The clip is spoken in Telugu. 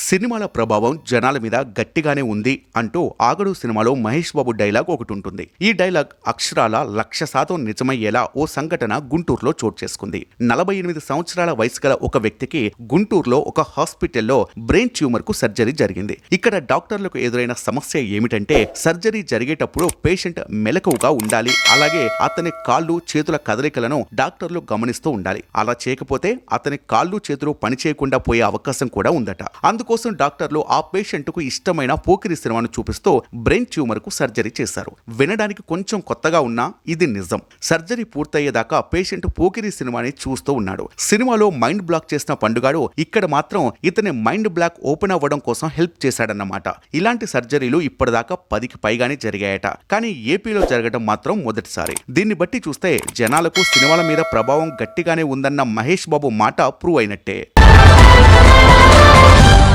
సినిమాల ప్రభావం జనాల మీద గట్టిగానే ఉంది అంటూ ఆగడు సినిమాలో మహేష్ బాబు డైలాగ్ ఒకటి ఉంటుంది. ఈ డైలాగ్ అక్షరాల 100% నిజమయ్యేలా ఓ సంఘటన గుంటూరులో చోటు చేసుకుంది. 48 సంవత్సరాల వయసు గల ఒక వ్యక్తికి గుంటూరులో ఒక హాస్పిటల్లో బ్రెయిన్ ట్యూమర్ కు సర్జరీ జరిగింది. ఇక్కడ డాక్టర్లకు ఎదురైన సమస్య ఏమిటంటే సర్జరీ జరిగేటప్పుడు పేషెంట్ మెలకువగా ఉండాలి, అలాగే అతని కాళ్ళు చేతుల కదలికలను డాక్టర్లు గమనిస్తూ ఉండాలి. అలా చేయకపోతే అతని కాళ్ళు చేతులు పనిచేయకుండా పోయే అవకాశం కూడా ఉందట. అందుకోసం డాక్టర్లు ఆ పేషెంట్ కు ఇష్టమైన పోకిరి సినిమాను చూపిస్తూ బ్రెయిన్ ట్యూమర్ కు సర్జరీ చేశారు. వినడానికి కొంచెం కొత్తగా ఉన్నా ఇది నిజం. సర్జరీ పూర్తయ్యేదాకా పేషెంట్ పోకిరి సినిమాని చూస్తూ ఉన్నాడు. సినిమాలో మైండ్ బ్లాక్ చేసిన పండుగాడు ఇక్కడ మాత్రం ఇతని మైండ్ బ్లాక్ ఓపెన్ అవ్వడం కోసం హెల్ప్ చేశాడన్నమాట. ఇలాంటి సర్జరీలు ఇప్పటిదాకా 10కి పైగానే జరిగాయట. కానీ ఏపీలో జరగడం మాత్రం మొదటిసారి. దీన్ని బట్టి చూస్తే జనాలకు సినిమాల మీద ప్రభావం గట్టిగానే ఉందన్న మహేష్ బాబు మాట ప్రూవ్ అయినట్టే.